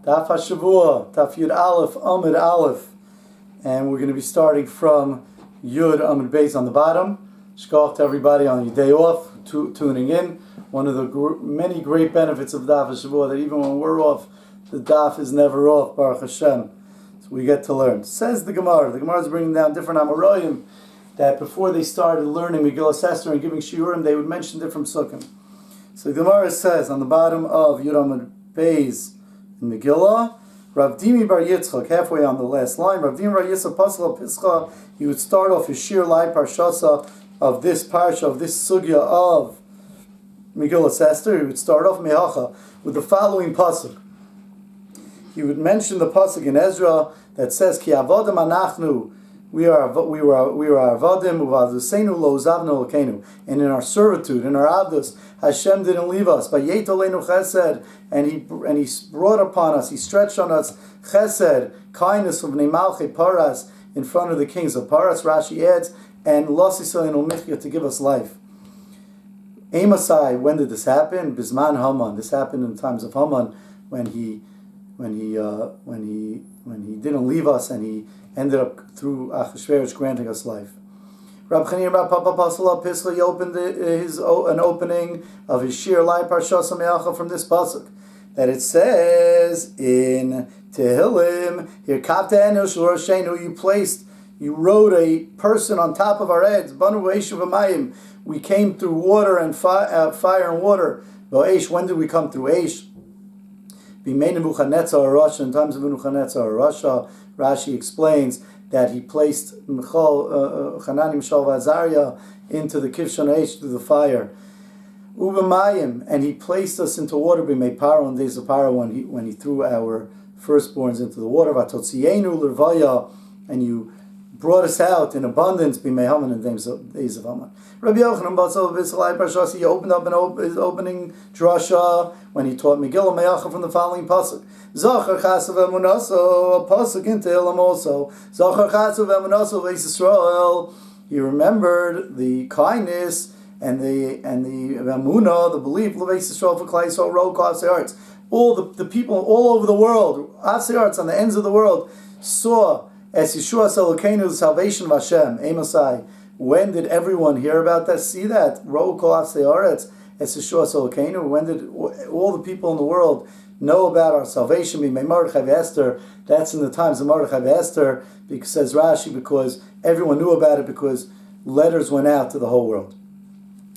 Daf Hashavua, Daf Yud Aleph, Amud Aleph, and we're going to be starting from Yud Amud Beis on the bottom. Shkoch to everybody on your day off, tuning in. One of the many great benefits of Daf Hashavua that even when we're off, the Daf is never off, Baruch Hashem. So we get to learn. Says the Gemara. The Gemara is bringing down different Amoraim that before they started learning Megillah Esther and giving Shiurim, they would mention different Sukkim. So the Gemara says on the bottom of Yud Amud Beis in Megillah, Rav Dimi Bar Yitzchak, halfway on the last line, Rav Dimi Bar Yitzchak Pasal Pischa, he would start off his Shir Lai Parshasa of this parsha, of this sugya of Megillah Esther. He would start off Mehacha with the following pasuk. He would mention the pasuk in Ezra that says, Ki avodim anachnu, we are avadim uvaduseinu lo uzavnu lekenu, and in our servitude, in our avdus, Hashem didn't leave us. By yetolenu chesed, and he brought upon us, he stretched on us chesed, kindness of nemalche paras, in front of the kings of Paras. Rashi adds, and lasisalenu michya, to give us life. Amasai, when did this happen? Bisman Haman. This happened in the times of Haman, when he didn't leave us, and he ended up through Achashverosh granting us life. Rab Chanina Rab Papa Pasala Pisla, he opened an opening of his Shir Lai Parshas Me'acha from this pasuk that it says in Tehillim, here Kaptenu Shurashenu, you rode a person on top of our heads. Banu V'eshu V'mayim, we came through water and fire and water. V'esh, when did we come through Eish? B'mein Nebuchadnezzar Rasha, in times of Nebuchadnezzar Rasha, Rashi explains that he placed Hanani, Mishael, Azariah into the Kivshon Eish, through the fire. Ubemayim, and he placed us into water. B'mei Paro, in days of Paro, when he threw our firstborns into the water. Vatotzienu l'rvaya, and you brought us out in abundance. B'mei Haman, in days of Haman. Rabbi Yochanan Basal V'Salai Parshas, he opened up his opening drasha when he taught Megillah Me'acha from the following pasuk. Zachar Chasav Emunaso, a pasuk in Tehillim also. Zachar Chasav Emunaso Veis Yisrael. He remembered the kindness and the Emunah, the belief, Leveis Yisrael for Klai Yisrael, Ro Kavsei Arts. All the people all over the world, Avsei Arts, on the ends of the world, saw as Yeshua Elokeinu, the salvation of Hashem. Amasai. When did everyone hear about that? See that? Ro Kavsei Arts, as Yeshua Elokeinu. When did all the people in the world know about our salvation? Esther. That's in the times of Mordechai Esther, because, says Rashi, because everyone knew about it, because letters went out to the whole world.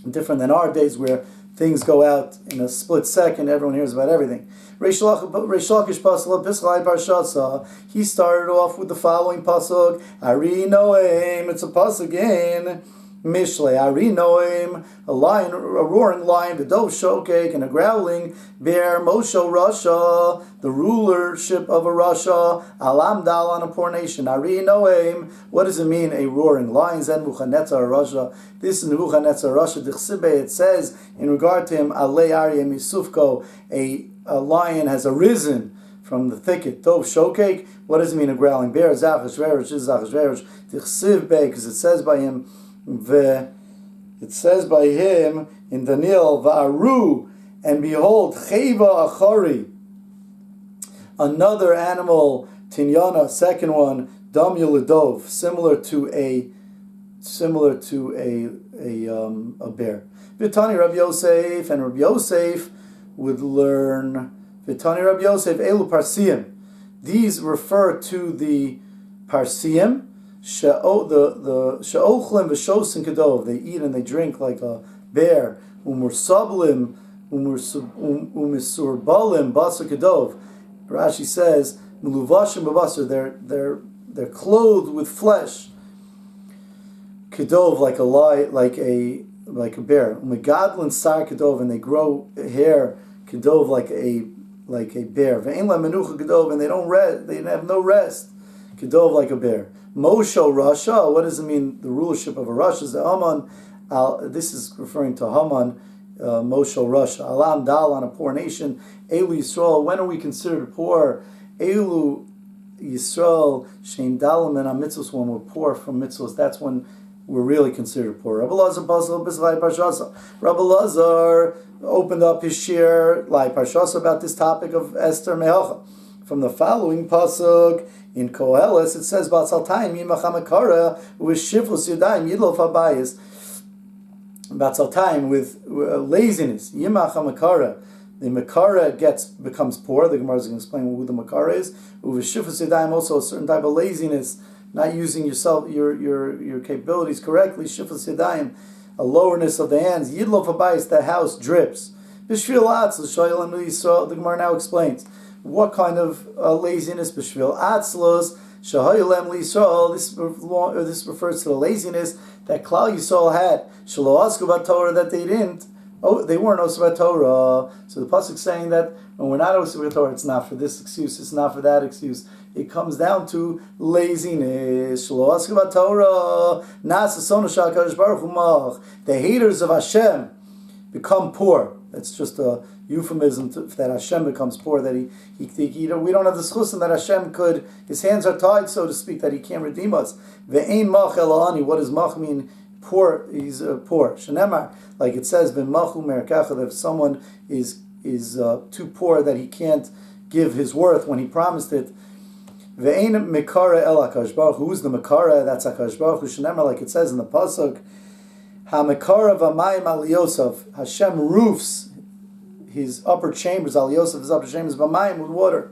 Different than our days, where things go out in a split second, everyone hears about everything. Reish Lakish Pasuk Pislai Parshasa, he started off with the following pasuk, Ari Noem. It's a pasuk in Mishle, Ari Noem, a lion, a roaring lion, the dove shokek, and a growling bear, Moshe Rasha, the rulership of a Rasha, Alam Dal, on a poor nation. Ari Noem, what does it mean, a roaring lion? Zen Nebuchadnezzar Rasha. This is Nebuchadnezzar Rasha. It says in regard to him, Alei Aryeh Misufko, a lion has arisen from the thicket. Dov shokek, what does it mean, a growling bear? Zachashverosh, this is Zachashverosh. Tichsiv be, because it says by him, in Daniel, Va'aru, and behold, Cheva Achari, another animal, Tinyana, second one, Dam Yuladov, similar to a bear. Vitani Rabbi Yosef, and Rabbi Yosef would learn Vitani Rabbi Yosef Elu Parsiim. These refer to the Parsiim, the She'ochlim v'shosin kedov. They eat and they drink like a bear. Umursurbalim basa kedov. Rashi says Muluvashim b'basar. They're clothed with flesh. Kedov, like a bear. Megadlin sar kedov, and they grow hair kedov like a bear. Ve'en la menucha kedov, and they don't rest. They have no rest. Kedov, like a bear. Moshe Rasha, what does it mean? The rulership of a Rasha is the Haman. This is referring to Haman. Moshe Rasha. Alam Dal, on a poor nation. Elu Yisrael, when are we considered poor? Elu Yisrael Shein Dalam, and on mitzvos, when we're poor from mitzvos, that's when we're really considered poor. Rabbi Lazar opened up his shir like Parshas about this topic of Esther Me'acha. from the following pasuk in Koheles. It says, "Batzaltayim yimach hamakara u'shifus yadayim yidlof habayis." Batzaltayim with laziness. Yimach hamakara. The makara becomes poor. The Gemara is going to explain who the makara is. U'shifus yadayim, also a certain type of laziness, not using your capabilities correctly. Shifus yadayim, a lowerness of the hands. Yidlof habayis, the house drips. B'shvil atzlus shoyel and Yisrael. The Gemara now explains what kind of laziness. B'shvil atzlus shoyel and Yisrael. This refers to the laziness that Klal Yisrael had. Shelo asku b'Torah, that they didn't. Oh, they weren't osur b'Torah. So the pasuk is saying that when we're not osur b'Torah, it's not for this excuse, it's not for that excuse. It comes down to laziness. Shelo asku b'Torah. Nas asonu shakadosh baruch hu mach. The haters of Hashem become poor. That's just a euphemism that Hashem becomes poor. That he we don't have the schusim that Hashem could. His hands are tied, so to speak, that He can't redeem us. Ve'ein mach elani. What does mach mean? Poor. He's poor. Shenemar, like it says, v'machu merkacha, that if someone is too poor that he can't give his worth when he promised it. Ve'ein mekara el hakadosh baruch Hu. Who's the mekara? That's hakadosh baruch Hu. Shenemar, like it says in the pasuk. HaMekara v'mayim al Yosef. Hashem roofs his upper chambers, al Yosef, his upper chambers, v'mayim, with water.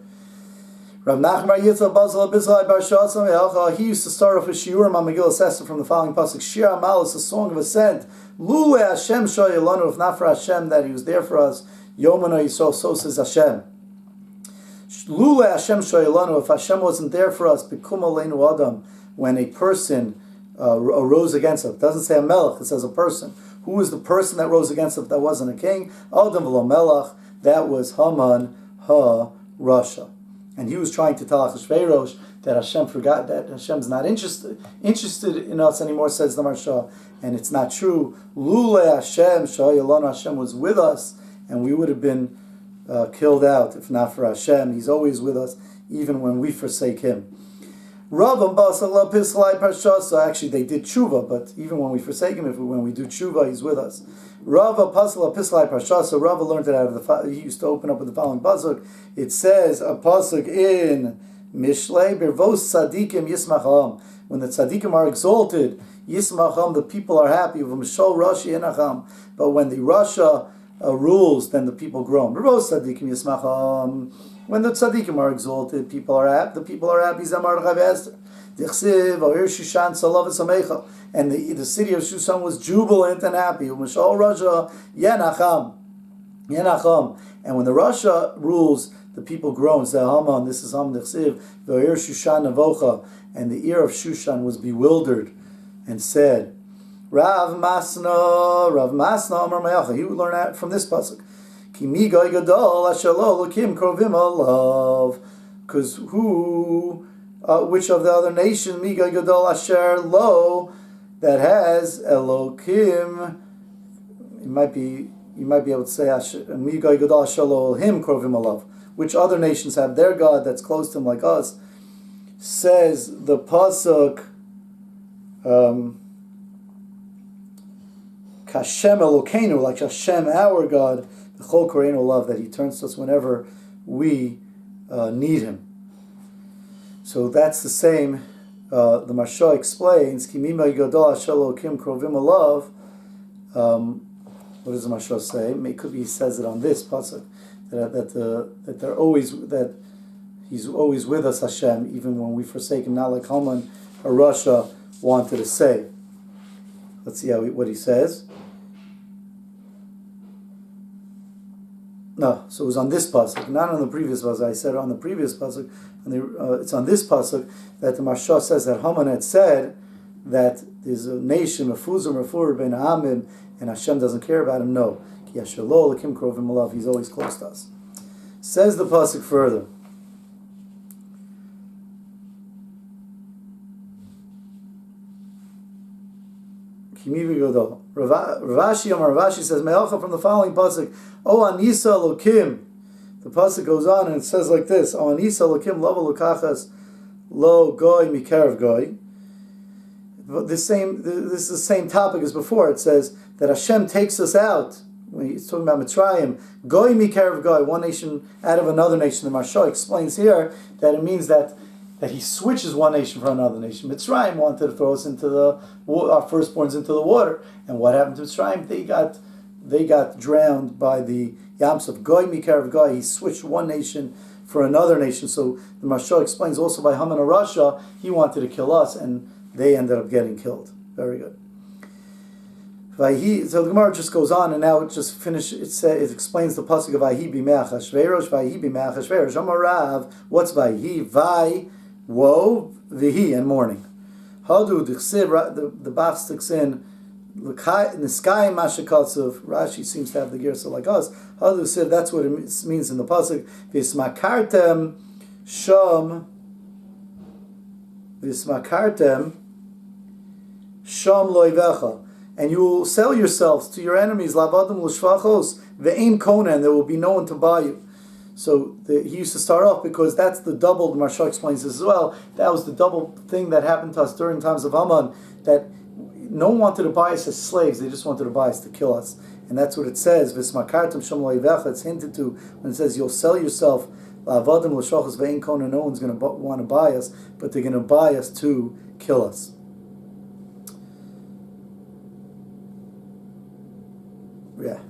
Rav Nachman bar Yitzchak Basel Abisai bar Shasam Elcha. He used to start off a shiurim on Megillah Esther from the following pasuk: Shir Amalus, a song of ascent. Lule Hashem shoyelanu, if not for Hashem that He was there for us. Yomana Yisrael, so says Hashem. Lule Hashem shoyelanu, if Hashem wasn't there for us, bikum aleinu adam, when a person arose against him. It doesn't say a melech, it says a person. Who was the person that rose against him that wasn't a king? Adam v'lo melech, that was Haman ha-Rasha. And he was trying to tell Achashverosh that Hashem forgot, that Hashem's not interested in us anymore, says the Marsha. And it's not true. Lule Hashem shayalanu, Hashem was with us, and we would have been killed out if not for Hashem. He's always with us, even when we forsake Him. Actually, they did tshuva, but even when we forsake Him, when we do tshuva, He's with us. Rava pasala pislai parshasa. Rava learned it out of he used to open up with the following pasuk. It says a pasuk in Mishlei, Birvos tzadikim yismacham. When the tzadikim are exalted, yismacham, the people are happy. V'mishol rashi enacham. But when the Rasha rules, then the people groan. Birvos tzadikim yismacham. When the tzaddikim are exalted, people are happy. The people are happy. And the city of Shushan was jubilant and happy. And when the Rasha rules, the people groan. This is Haman. And the ear of Shushan was bewildered and said, Rav Masna Amar Mayacha. He would learn that from this pasuk. Because which of the other nations, Migai Gadol Asher Lo, that has Elokim, you might be able to say Migai Gadol Asher Lo Him Krovim Alav. Which other nations have their God that's close to Him like us? Says the pasuk, Kashem Elokeinu, like Hashem our God. The Chol Koreinu love, that He turns to us whenever we need Him. So that's the same. The Marsha explains, Kimima Ygodol Ashelo Kim Krovim Alav. What does the Marsha say? It could be he says it on this pasuk that they're always, that He's always with us, Hashem, even when we forsake Him. Not like Haman or Rasha wanted to say. Let's see what he says. No, so it was on this pasuk, not on the previous pasuk. I said on the previous pasuk. It's on this pasuk that the Marsha says that Haman had said that there's a nation, Mefuzim, Refur, Ben Amim, and Hashem doesn't care about him. No, Ki Yashelo Lakim Krovim Alav. He's always close to us. Says the pasuk further. Ravashi says Me'alcha from the following pasuk. O Anisa Lokim. The pasuk goes on and it says like this: O Anisa Lokim Lava Lokachas Lo Goy Mikarev Goy. This is the same topic as before. It says that Hashem takes us out when he's talking about Mitzrayim, Goy Mikarev Goy, one nation out of another nation. The Maharsha explains here that it means that he switches one nation for another nation. Mitzrayim wanted to throw us into our firstborns into the water, and what happened to Mitzrayim? They got drowned by the Yamsuf. Goy Mikarev Goy. He switched one nation for another nation. So the Maharsha explains also by Haman Rasha, he wanted to kill us, and they ended up getting killed. Very good. So the Gemara just goes on, and now it just finishes. It explains the pasuk of Vayi b'me'ach Hashverosh. Vayi b'me'ach Hashverosh. Amarav. What's Vayi? Vayi, woe, vihi, and mourning. Hadu the Bach sticks in the sky mashakatsuv. Rashi seems to have the girsa like us. Hadu siv. That's what it means in the pasuk. Vismakartem sham. Vismakartem sham loivecha. And you will sell yourselves to your enemies, lavadim l'shvachos, ve'ein kona, and there will be no one to buy you. So he used to start off, because that's the double, the Maharsha explains this as well, that was the double thing that happened to us during times of Haman, that no one wanted to buy us as slaves, they just wanted to buy us to kill us. And that's what it says, v'smakartem sham lo'ivecha, it's hinted to when it says you'll sell yourself, lavadim l'shvachos, ve'ein kona, no one's going to want to buy us, but they're going to buy us to kill us. Yeah.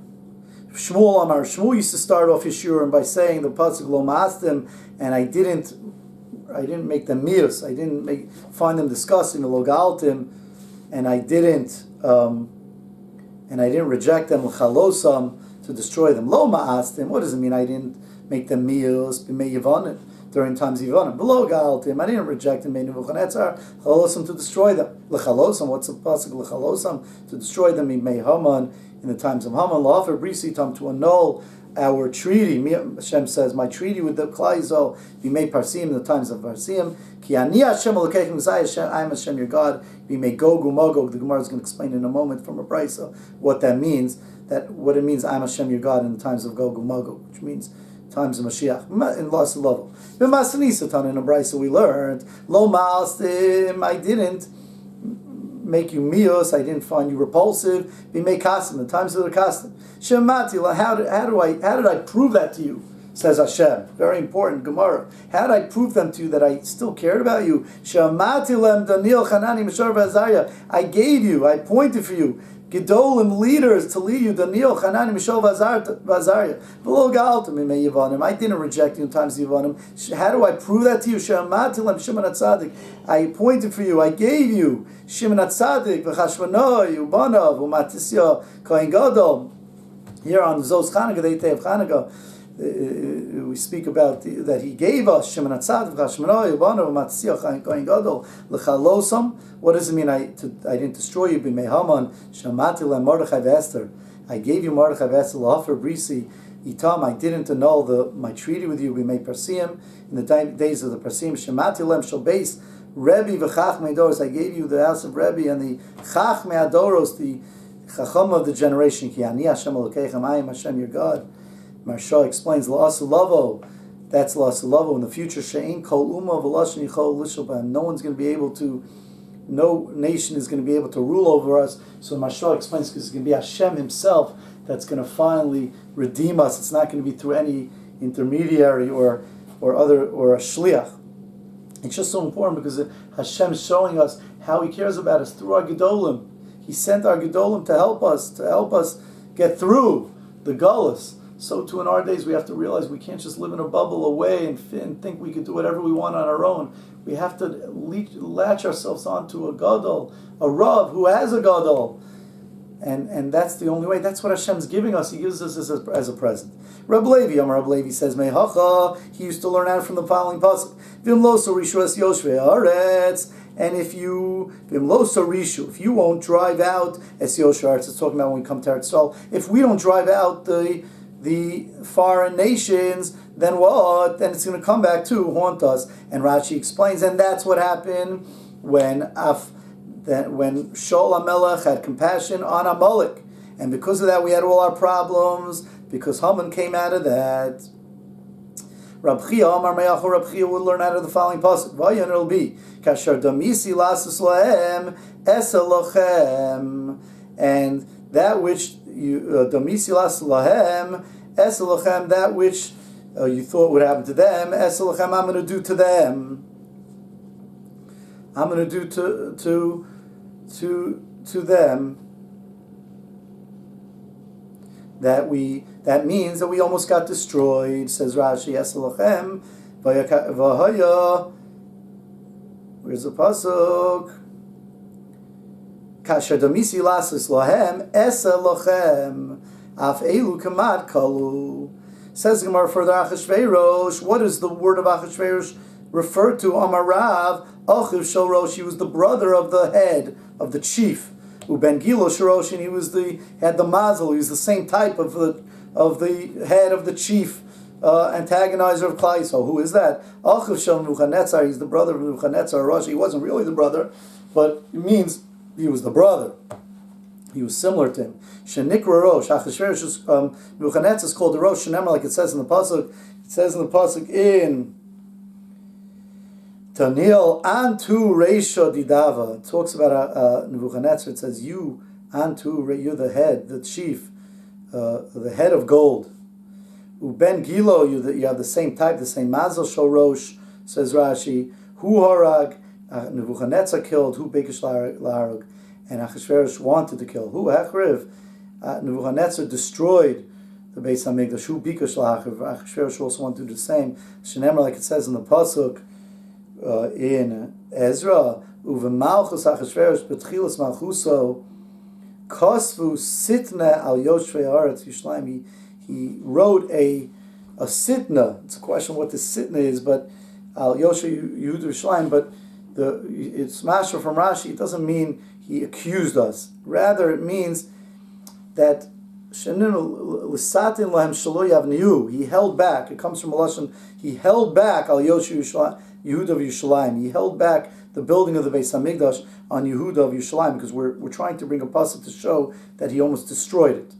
Shmuel used to start off his shurim by saying the pasuk lo ma'astim, and I didn't make them mius, I didn't find them disgusting, lo galtim, and I didn't reject them l'chalosam, to destroy them. Lo ma'astim, what does it mean? I didn't make them mius b'mei yivanim, during times of yivanim. Below galtim, I didn't reject them l'chalosam, to destroy them. L'chalosam, what's the pasuk l'chalosam? To destroy them b'mei Haman, in the times of Haman, la'afer brisitam, to annul our treaty. Hashem says, my treaty with the Klal Yisrael, b'mei parsim, in the times of parsim. Ki ani Hashem Elokeichem zayeh, I am Hashem your God. B'mei Gog u'Magog. The Gemara is going to explain in a moment from a brisa what that means. What it means, I am Hashem your God, in the times of Gog u'Magog, which means times of Mashiach. In Las level. B'masani Satan, in a brisa we learned, lo ma'astim, I didn't make you mios, I didn't find you repulsive. B'mei kasim, the times of the kasim. Shemati, how did I prove that to you? Says Hashem. Very important Gemara. How did I prove them to you that I still cared about you? Shemati lem Daniel Hanani Mishar v'Azariah. I gave you, I pointed for you Gedolim, leaders to lead you, Daniel, Hanani, Mishael, Vazariah. Below Galtim, Mimei Yivanim. I didn't reject you in times of Yivanim. How do I prove that to you? She'amatilam, Shimon HaTzadik. I appointed for you, I gave you, Shimon HaTzadik, V'chashvanoi, Ubanav, Umatisya, Kohen Gadol. Here on Zos Chanukah, the 8th day of Chanukah, we speak about that he gave us Shimon HaTzadik, V'chashvanoi, Ubanav, Umatisya, Kohen Gadol, L'chalosam. What does it mean? I didn't destroy you. B'mei Haman, Shamati le Mordechai v'Esther. I gave you Mordechai v'Esther l'hafer brisi itam. I didn't annul my treaty with you. B'mei Parsim, in the days of the Parsim. Shamati lem shel beis Rebbe v'Chachmei Doros. I gave you the house of Rebbe and the Chachmei Adoros, the Chacham of the generation. Ki ani Hashem Elokeichem, I am Hashem your God. Maharsha explains la'asulavo. That's la'asulavo in the future. She'ein kol umma v'lashin yichol lishol b'hem. No nation is going to be able to rule over us. So Maharsha explains, because it's going to be Hashem Himself that's going to finally redeem us. It's not going to be through any intermediary or a shliach. It's just so important because Hashem is showing us how He cares about us through our gedolim. He sent our gedolim to help us get through the gullus. So too in our days we have to realize we can't just live in a bubble away and think we can do whatever we want on our own. We have to latch ourselves onto a gadol, a rav who has a gadol, and that's the only way. That's what Hashem's giving us. He gives us as a present. Reb Levi says, Mehacha, he used to learn out from the following pasuk: V'imloso rishu es yoshvei haaretz. And if you won't drive out es yoshvei haaretz, it's talking about when we come to Eretz Yisrael. If we don't drive out the foreign nations, then what? Then it's going to come back to haunt us. And Rashi explains, and that's what happened when Shaul HaMelech had compassion on Amalek. And because of that, we had all our problems, because Haman came out of that. Rab Chia would learn out of the following pasuk. Vayan it'll be Kasher damisi lasus lahem esalochem, and that which domisilas lahem eselachem, that which you thought would happen to them, eselachem, I'm going to do to them. I'm going to do to them. That means that we almost got destroyed, says Rashi. Eselachem v'haya. Where's the pasuk? Kasher domisi lasis lahem eselachem af elu kamad kalu. Says Gemara further, Achashverosh. What does the word of Achashverosh refer to? Amar Rav Achiv Shorosh. He was the brother of the head of the chief. Uben Gilo Shorosh, and he had the mazel. He was the same type of the head of the chief antagonizer of Klal Yisrael. Who is that? Achiv Shel Nebuchadnezzar. He's the brother of Nebuchadnezzar Rosh. He wasn't really the brother, but it means he was the brother. He was similar to him. Shenikra Rosh. Achashverosh, Nebuchadnezzar is called the Rosh Shenemar, like it says in the pasuk. It says in the pasuk in Daniel Antu Reisha Didava. It talks about Nebuchadnezzar. It says, you Antu, you're the head, the chief, the head of gold. Uben Gilo, you have the same type, the same mazel shorosh, says Rashi. Hu harag, Nebuchadnezzar killed. Hu bekish laharag, and Achashverosh wanted to kill. Hu hechriv, Nebuchadnezzar destroyed the Beis Hamikdash. Hu bekish laharag. Achashverosh also wanted to do the same. Shenemar, like it says in the pasuk in Ezra, Uvemalchus Achashverosh betchilas malchuso kosvu sitna al yoshvei haaretz Yerushalayim. He wrote a sitna. It's a question what the sitna is, but al yoshvei Yehud Yerushalayim. But it's mashra from Rashi. It doesn't mean he accused us. Rather, it means that l'satin lahem shelo yavniu. He held back. It comes from a lashon. He held back al yoshvei Yehuda of Yerushalayim. He held back the building of the Beis Hamikdash on Yehuda of Yerushalayim, because we're trying to bring a pasuk to show that he almost destroyed it.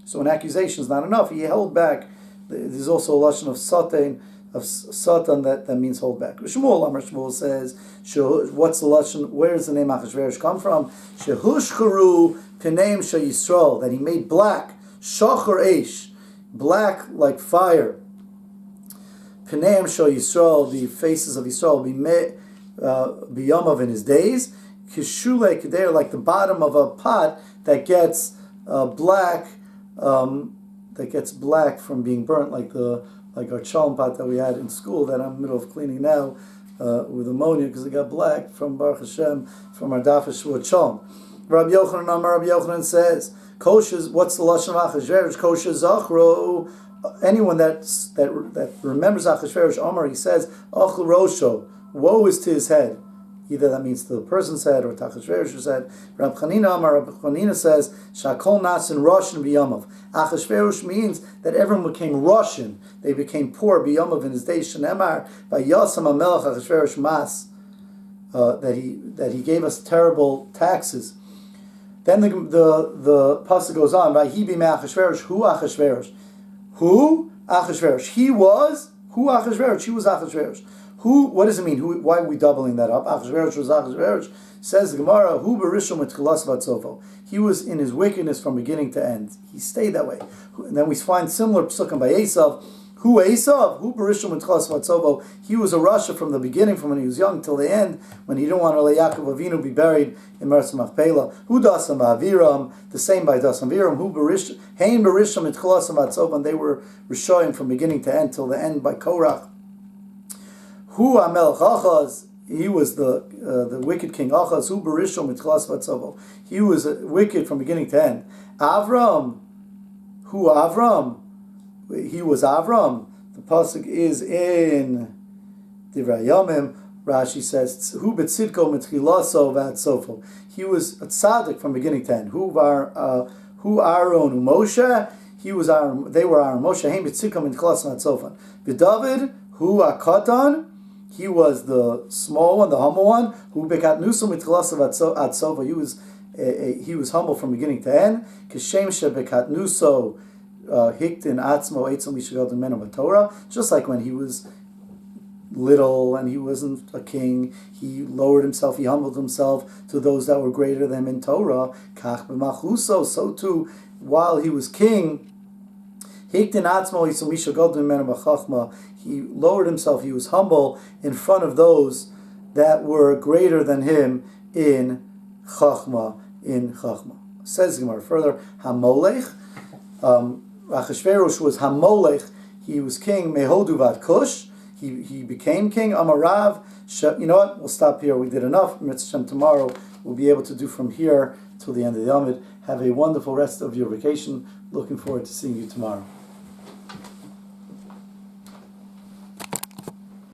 So an accusation is not enough. He held back. There's also a lashon of satan that means hold back. Shmuel Amar Shmuel says, what's the lashon? Where does the name Achashverosh come from? Shehushcharu k'neim sheyisrael, that he made black, shachar eish, black like fire. P'neim shel Yisrael, the faces of Yisrael, biyamav in his days. Kishule keder, like the bottom of a pot that gets black from being burnt, like our chalm pot that we had in school that I'm in the middle of cleaning now with ammonia because it got black from Baruch Hashem from our Daf Hashavua chalm. Rabbi Yochanan says, Kosher, what's the lashon of Achashverosh? Kosher zachro. Anyone that remembers Achashverosh Omar, he says, Achel Rosho, woe is to his head. Either that means to the person's head or to Achashverosh's head. Rabbi Chanina says, Shakol Nasin Russian biyamav. Achashverosh means that everyone became Russian. They became poor biyamav in his days. Shenemar by Yasam Amelech Achashverosh Mas, that he gave us terrible taxes. Then the pasuk goes on, Vayhi b'mei Achashverosh, Hu Achashverosh. Who? Achashverosh. He was? Who Achashverosh? He was Achashverosh. Who? What does it mean? Who? Why are we doubling that up? Achashverosh was Achashverosh. Says the Gemara, Hu berishon mitchilas vatzofo. He was in his wickedness from beginning to end. He stayed that way. And then we find similar psukim by Esav. Who Esav? Who berishon mitchilas vatzofo. He was a Rasha from the beginning, from when he was young till the end, when he didn't want to let Yaakov Avinu be buried in Meretz Machpelah. Who dasam aviram? The same by dasam aviram. Who berishon hein berishon mitchilas vatzofo. And they were rishoyim from beginning to end till the end by Korach. Who Amelech Achaz? He was the wicked king Achaz. Who berishon mitchilas vatzofo. He was wicked from beginning to end. Avram. Who Avram? He was Avram. The pasuk is in Divrei Yomim. Rashi says, "Hu betzidko mitchilaso v'atzofo." He was a tzaddik from beginning to end. Who Aaron Moshe? He was Aaron. They were Aaron Moshe. Hein betzidko mitchilaso v'atzofo. V'David, who akatan? He was the small one, the humble one. Who bekat nuso mitchilaso v'atzofo. He was humble from beginning to end. Kishem shebekat nuso. Hiktin atzmo etzel mishagal demenu Torah, just like when he was little and he wasn't a king. He lowered himself, he humbled himself to those that were greater than him in Torah. Kach b'malchuso, so too, while he was king, he lowered himself, he was humble in front of those that were greater than him in Chachma. Says Gemara further, Hamolech, Achashverosh was Hamolech, he was king, Mehodu vad Kush, he became king, Amarav, you know what, we'll stop here, we did enough, Mitzvah tomorrow, we'll be able to do from here till the end of the Amid. Have a wonderful rest of your vacation, looking forward to seeing you tomorrow.